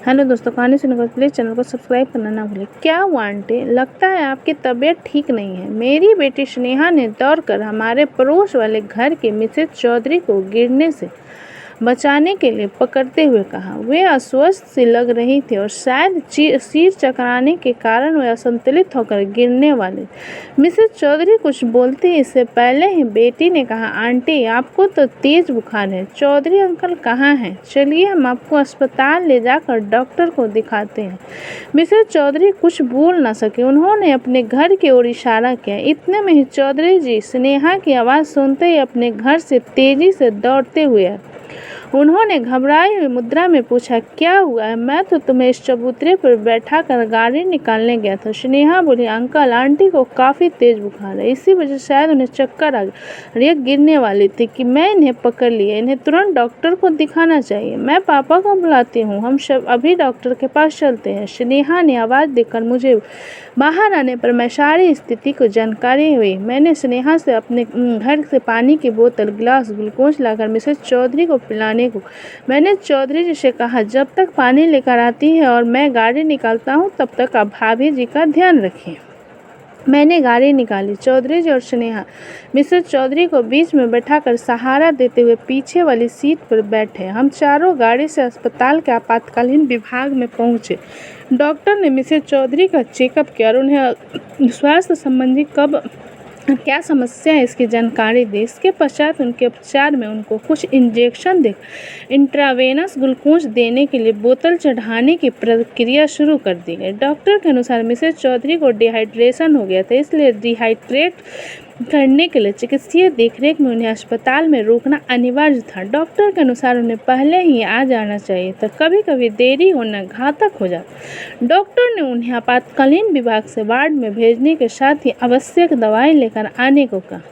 Hello दोस्तों, कहानी सुनने के बाद प्लीज़ चैनल को सब्सक्राइब करना ना भूलें। क्या हुआ आंटी? लगता है आपकी तबीयत ठीक नहीं है। मेरी बेटी स्नेहा ने दौड़कर हमारे पड़ोस वाले घर की मिसेज चौधरी को गिरने से बचाने के लिए पकड़ते हुए कहा। वे अस्वस्थ सी लग रही थी और शायद सिर चकराने के कारण वे असंतुलित होकर गिरने वाले। मिसेज चौधरी कुछ बोलती इससे पहले ही बेटी ने कहा, आंटी आपको तो तेज बुखार है। चौधरी अंकल कहाँ हैं? चलिए हम आपको अस्पताल ले जाकर डॉक्टर को दिखाते हैं। मिसेज चौधरी कुछ बोल न सके। उन्होंने अपने घर की ओर इशारा किया। इतने में ही चौधरी जी स्नेहा की आवाज़ सुनते ही अपने घर से तेजी से दौड़ते हुए आए। उन्होंने घबराई हुई मुद्रा में पूछा, क्या हुआ है? मैं तो तुम्हें इस चबूतरे पर बैठा कर गाड़ी निकालने गया था। स्नेहा बोली, अंकल आंटी को काफ़ी तेज बुखार है, इसी वजह से शायद उन्हें चक्कर आ गया। ये गिरने वाली थी कि मैं इन्हें पकड़ लिया। इन्हें तुरंत डॉक्टर को दिखाना चाहिए। मैं पापा को बुलाती हूँ, हम सब अभी डॉक्टर के पास चलते हैं। स्नेहा ने आवाज़ देकर मुझे बाहर आने पर मैं सारी स्थिति को जानकारी हुई। मैंने स्नेहा से अपने घर से पानी की बोतल, गिलास, ग्लूकोज लाकर मिसेज चौधरी को पिलाने को। मैंने चौधरी जी से कहा, जब तक पानी लेकर आती है और मैं गाड़ी निकालता हूँ तब तक आप भाभी जी का ध्यान रखिए। मैंने गाड़ी निकाली। चौधरी जी और स्नेहा मिसेज चौधरी को बीच में बैठाकर सहारा देते हुए पीछे वाली सीट पर बैठे। हम चारों गाड़ी से अस्पताल के आपातकालीन विभाग में पहुंचे। डॉक्टर ने मिसेज चौधरी का चेकअप किया और उन्हें स्वास्थ्य संबंधी क्या समस्या है इसकी जानकारी दी। इसके पश्चात उनके उपचार में उनको कुछ इंजेक्शन दे इंट्रावेनस ग्लूकोज देने के लिए बोतल चढ़ाने की प्रक्रिया शुरू कर दी गई। डॉक्टर के अनुसार मिसेज चौधरी को डिहाइड्रेशन हो गया था, इसलिए डिहाइड्रेट करने के लिए चिकित्सीय देखरेख में उन्हें अस्पताल में रोकना अनिवार्य था। डॉक्टर के अनुसार उन्हें पहले ही आ जाना चाहिए था, कभी कभी देरी होना घातक हो जाता। डॉक्टर ने उन्हें आपातकालीन विभाग से वार्ड में भेजने के साथ ही आवश्यक दवाएं लेकर आने को कहा।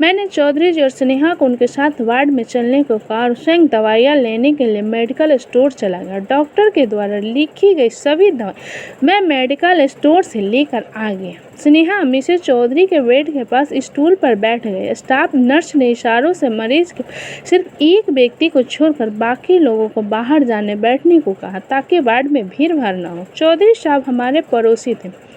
मैंने चौधरी जी और स्नेहा को उनके साथ वार्ड में चलने को कहा और स्वयं दवाइयाँ लेने के लिए मेडिकल स्टोर चला गया। डॉक्टर के द्वारा लिखी गई सभी दवाई मैं मेडिकल स्टोर से लेकर आ गया। स्नेहा मिसेज चौधरी के बेड के पास स्टूल पर बैठ गए। स्टाफ नर्स ने इशारों से मरीज के सिर्फ एक व्यक्ति को छोड़कर बाकी लोगों को बाहर जाने बैठने को कहा, ताकि वार्ड में भीड़ भाड़ न हो। चौधरी साहब हमारे पड़ोसी थे।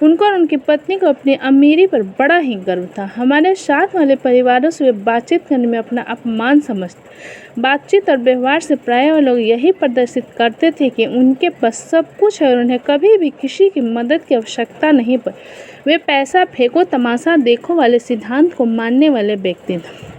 उनको और उनकी पत्नी को अपनी अमीरी पर बड़ा ही गर्व था। हमारे साथ वाले परिवारों से वे बातचीत करने में अपना अपमान समझते। बातचीत और व्यवहार से प्राय वो लोग यही प्रदर्शित करते थे कि उनके पास सब कुछ है और उन्हें कभी भी किसी की मदद की आवश्यकता नहीं पड़ी। वे पैसा फेंको तमाशा देखो वाले सिद्धांत को मानने वाले व्यक्ति थे।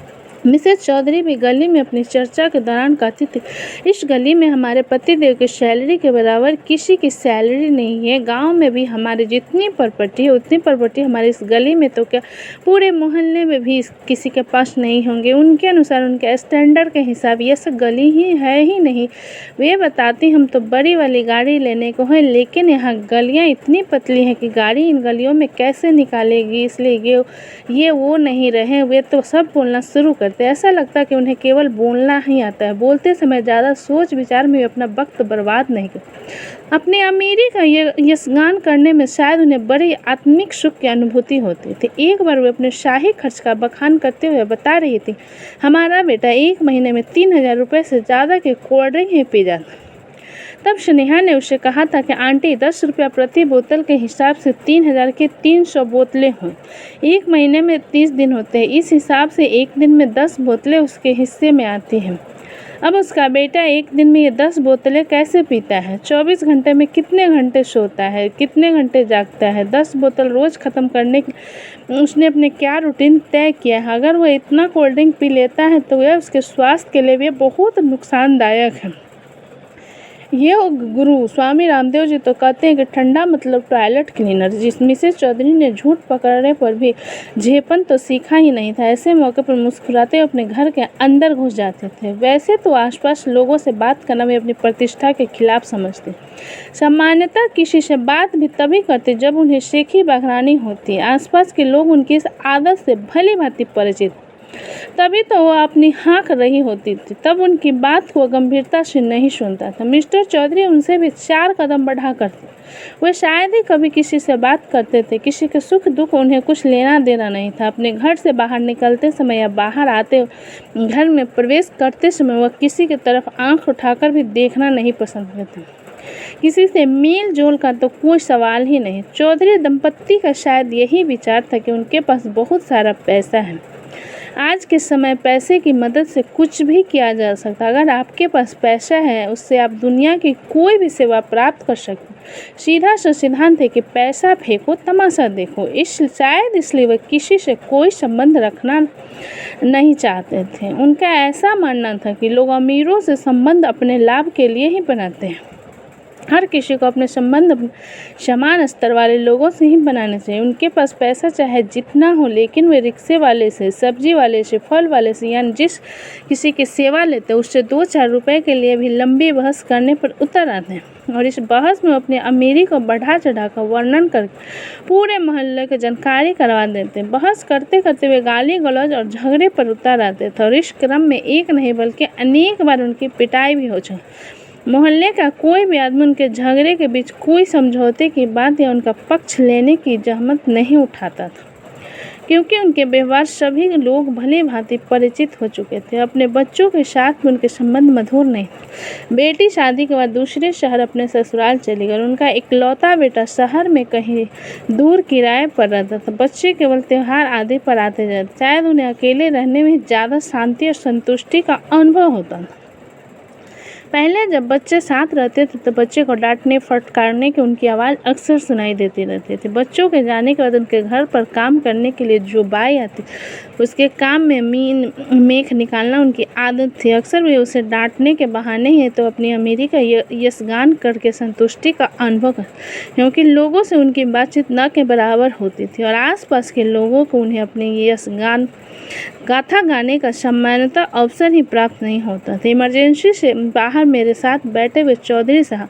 मिसेज चौधरी भी गली में अपनी चर्चा के दौरान कहती थी, इस गली में हमारे पतिदेव की सैलरी के बराबर किसी की सैलरी नहीं है। गांव में भी हमारी जितनी प्रॉपर्टी है उतनी प्रॉपर्टी हमारी इस गली में तो क्या पूरे मोहल्ले में भी किसी के पास नहीं होंगे। उनके अनुसार उनके स्टैंडर्ड के हिसाब ये सब गली ही है ही नहीं। वे बताती, हम तो बड़ी वाली गाड़ी लेने को है, लेकिन यहाँ गलियाँ इतनी पतली हैं कि गाड़ी इन गलियों में कैसे निकालेगी, इसलिए ये वो नहीं रहे। वे तो सब बोलना शुरू कर ऐसा लगता है कि उन्हें केवल बोलना ही आता है। बोलते समय ज़्यादा सोच विचार में अपना वक्त बर्बाद नहीं करते। अपनी अमीरी का यशगान करने में शायद उन्हें बड़ी आत्मिक सुख की अनुभूति होती थी। एक बार वे अपने शाही खर्च का बखान करते हुए बता रही थी, हमारा बेटा 1 महीने में 3000 रुपये से ज़्यादा के कोल्ड ड्रिंक ही पी जाता। तब स्नेहा ने उसे कहा था कि आंटी 10 रुपया प्रति बोतल के हिसाब से 3000 की 300 बोतलें हों। 1 महीने में 30 दिन होते हैं, इस हिसाब से एक दिन में 10 बोतलें उसके हिस्से में आती हैं। अब उसका बेटा एक दिन में ये 10 बोतलें कैसे पीता है? 24 घंटे में कितने घंटे सोता है, कितने घंटे जागता है? 10 बोतल रोज़ ख़त्म करने के उसने अपने क्या रूटीन तय किया है? अगर वह इतना कोल्ड ड्रिंक पी लेता है तो यह उसके स्वास्थ्य के लिए भी बहुत नुकसानदायक है। ये गुरु स्वामी रामदेव जी तो कहते हैं कि ठंडा मतलब टॉयलेट क्लीनर। जिस मिसेज चौधरी ने झूठ पकड़ने पर भी झेपन तो सीखा ही नहीं था। ऐसे मौके पर मुस्कुराते अपने घर के अंदर घुस जाते थे। वैसे तो आसपास लोगों से बात करना भी अपनी प्रतिष्ठा के खिलाफ समझते। सामान्यतः किसी से बात भी तभी करते जब उन्हें शेखी बघरानी होती। आसपास के लोग उनकी इस आदत से भली भांति परिचित, तभी तो वह अपनी हाँक रही होती थी। तब उनकी बात को गंभीरता से नहीं सुनता था। मिस्टर चौधरी उनसे भी 4 कदम बढ़ा करते। वे शायद ही कभी किसी से बात करते थे। किसी के सुख दुख उन्हें कुछ लेना देना नहीं था। अपने घर से बाहर निकलते समय या बाहर आते घर में प्रवेश करते समय वह किसी की तरफ आंख उठाकर भी देखना नहीं पसंद करते थे। किसी से मेल जोल का तो कोई सवाल ही नहीं। चौधरी दंपत्ति का शायद यही विचार था कि उनके पास बहुत सारा पैसा है। आज के समय पैसे की मदद से कुछ भी किया जा सकता है। अगर आपके पास पैसा है, उससे आप दुनिया की कोई भी सेवा प्राप्त कर सकते हैं। सीधा सा सिद्धांत है कि पैसा फेंको, तमाशा देखो। शायद इसलिए वे किसी से कोई संबंध रखना नहीं चाहते थे। उनका ऐसा मानना था कि लोग अमीरों से संबंध अपने लाभ के लिए ही बनाते हैं। हर किसी को अपने संबंध समान स्तर वाले लोगों से ही बनाने चाहिए। उनके पास पैसा चाहे जितना हो, लेकिन वे रिक्शे वाले से, सब्जी वाले से, फल वाले से, यानी जिस किसी की सेवा लेते हैं उससे 2-4 रुपए के लिए भी लंबी बहस करने पर उतर आते हैं। और इस बहस में अपनी अमीरी को बढ़ा चढ़ा कर वर्णन करके पूरे मोहल्ले की जानकारी करवा देते हैं। बहस करते करते वे गाली गलौज और झगड़े पर उतर आते थे और इस क्रम में एक नहीं बल्कि अनेक बार उनकी पिटाई भी हो चुकी। मोहल्ले का कोई भी आदमी उनके झगड़े के बीच कोई समझौते की बात या उनका पक्ष लेने की जहमत नहीं उठाता था, क्योंकि उनके व्यवहार सभी लोग भली भांति परिचित हो चुके थे। अपने बच्चों के साथ भी उनके संबंध मधुर नहीं। बेटी शादी के बाद दूसरे शहर अपने ससुराल चली गई। उनका इकलौता बेटा शहर में कहीं दूर किराए पर रहता था। बच्चे केवल त्योहार आदि पर आते जाते। शायद उन्हें अकेले रहने में ज़्यादा शांति और संतुष्टि का अनुभव होता था। पहले जब बच्चे साथ रहते थे तो बच्चे को डांटने फटकारने की उनकी आवाज़ अक्सर सुनाई देती रहती थी। बच्चों के जाने के बाद उनके घर पर काम करने के लिए जो बाई आती, उसके काम में मीन मेख निकालना उनकी आदत थी। अक्सर वे उसे डांटने के बहाने ही तो अपनी अमीरी का यशगान करके संतुष्टि का अनुभव कर, क्योंकि लोगों से उनकी बातचीत न के बराबर होती थी और आसपास के लोगों को उन्हें अपनी यशगान गाथा गाने का सामान्यतः अवसर ही प्राप्त नहीं होता था। इमरजेंसी से बाहर मेरे साथ बैठे हुए चौधरी साहब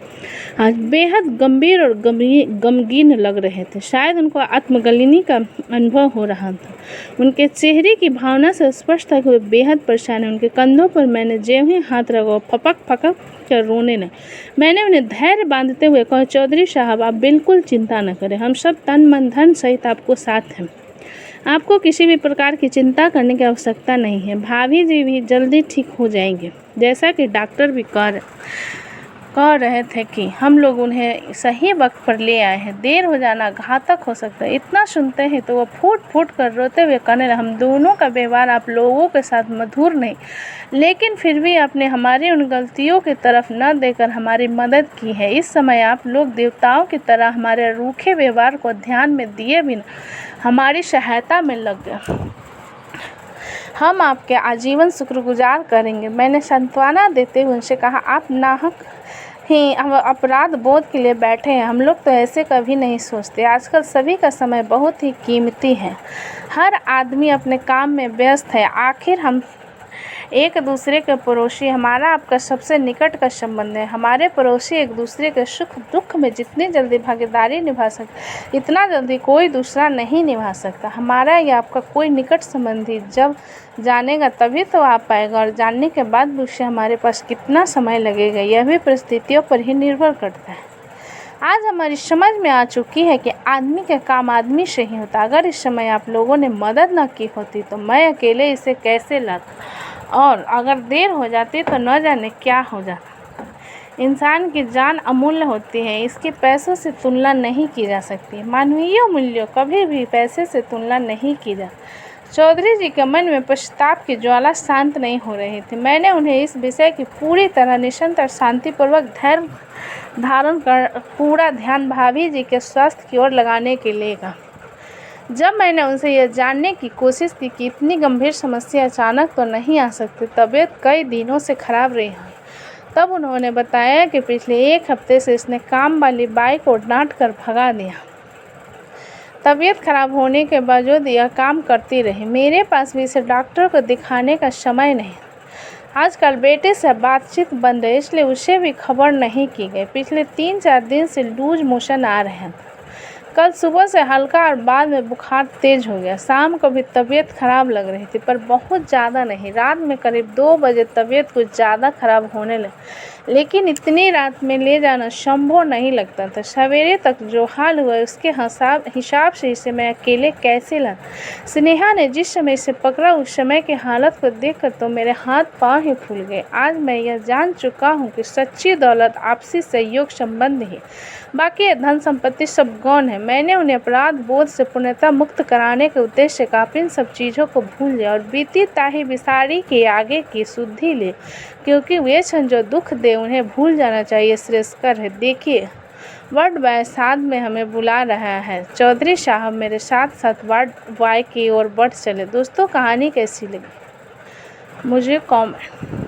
आज बेहद गंभीर और गमगीन लग रहे थे। शायद उनको आत्मग्लानि का अनुभव हो रहा था। उनके चेहरे की भावना से स्पष्ट था कि वे बेहद परेशान हैं। उनके कंधों पर मैंने ज्यों ही हाथ रखा, फपक फपक कर रोने लगे। मैंने उन्हें धैर्य बांधते हुए कहा, चौधरी साहब आप बिल्कुल चिंता न करें, हम सब तन मन धन सहित आपको साथ हैं। आपको किसी भी प्रकार की चिंता करने की आवश्यकता नहीं है। भाभी जी भी जल्दी ठीक हो जाएंगे। जैसा कि डॉक्टर भी कह रहे थे कि हम लोग उन्हें सही वक्त पर ले आए हैं। देर हो जाना घातक हो सकता है। इतना सुनते हैं तो वह फूट फूट कर रोते हुए कहने लगे, हम दोनों का व्यवहार आप लोगों के साथ मधुर नहीं, लेकिन फिर भी आपने हमारी उन गलतियों की तरफ न देकर हमारी मदद की है। इस समय आप लोग देवताओं की तरह हमारे रूखे व्यवहार को ध्यान में दिए बिना हमारी सहायता में लग गए। हम आपके आजीवन शुक्रगुजार करेंगे। मैंने सांत्वना देते हुए उनसे कहा, आप नाहक ही अपराध बोध के लिए बैठे हैं। हम लोग तो ऐसे कभी नहीं सोचते। आजकल सभी का समय बहुत ही कीमती है। हर आदमी अपने काम में व्यस्त है। आखिर हम एक दूसरे के पड़ोसी, हमारा आपका सबसे निकट का संबंध है। हमारे पड़ोसी एक दूसरे के सुख दुख में जितनी जल्दी भागीदारी निभा सकते, इतना जल्दी कोई दूसरा नहीं निभा सकता। हमारा या आपका कोई निकट संबंधी जब जानेगा तभी तो आ पाएगा, और जानने के बाद भी उससे हमारे पास कितना समय लगेगा यह भी परिस्थितियों पर ही निर्भर करता है। आज हमारी समझ में आ चुकी है कि आदमी का काम आदमी से ही होता। अगर इस समय आप लोगों ने मदद न की होती तो मैं अकेले इसे कैसे लाता, और अगर देर हो जाती तो न जाने क्या हो जाता। इंसान की जान अमूल्य होती है, इसकी पैसों से तुलना नहीं की जा सकती। मानवीय मूल्यों कभी भी पैसे से तुलना नहीं की जा। चौधरी जी के मन में पश्चाताप की ज्वाला शांत नहीं हो रही थी। मैंने उन्हें इस विषय की पूरी तरह निश्चिंत और शांतिपूर्वक धैर्य धारण कर पूरा ध्यान भाभी जी के स्वास्थ्य की ओर लगाने के लिए कहा। जब मैंने उनसे यह जानने की कोशिश की कि इतनी गंभीर समस्या अचानक तो नहीं आ सकती, तबीयत कई दिनों से खराब रही है, तब उन्होंने बताया कि पिछले 1 हफ्ते से इसने काम वाली बाई को डांट कर भगा दिया। तबीयत खराब होने के बावजूद यह काम करती रही। मेरे पास भी इसे डॉक्टर को दिखाने का समय नहीं। आजकल बेटे से बातचीत बंद है, इसलिए उसे भी खबर नहीं की गई। पिछले 3-4 दिन से लूज मोशन आ रहे हैं। कल सुबह से हल्का और बाद में बुखार तेज हो गया। शाम को भी तबीयत खराब लग रही थी, पर बहुत ज़्यादा नहीं। रात में करीब 2 बजे तबीयत कुछ ज़्यादा खराब होने लगी। लेकिन इतनी रात में ले जाना संभव नहीं लगता था। सवेरे तक जो हाल हुआ उसके हिसाब से इसे मैं अकेले कैसे ला। स्नेहा ने जिस समय इसे पकड़ा उस समय की हालत को देखकर तो मेरे हाथ पांव ही फूल गए। आज मैं यह जान चुका हूँ कि सच्ची दौलत आपसी सहयोग संबंध है, बाकी धन संपत्ति सब गौण है। मैंने उन्हें अपराध बोध से पूर्णतः मुक्त कराने के उद्देश्य का आप इन सब चीज़ों को भूल जाए और बीती ताही बिसारी के आगे की शुद्धि ले, क्योंकि वे क्षण जो दुख दे उन्हें भूल जाना चाहिए श्रेयस्कर है। देखिए वार्ड बॉय साथ में हमें बुला रहा है। चौधरी साहब मेरे साथ साथ वार्ड बॉय की ओर बढ़ चले। दोस्तों कहानी कैसी लगी मुझे कमेंट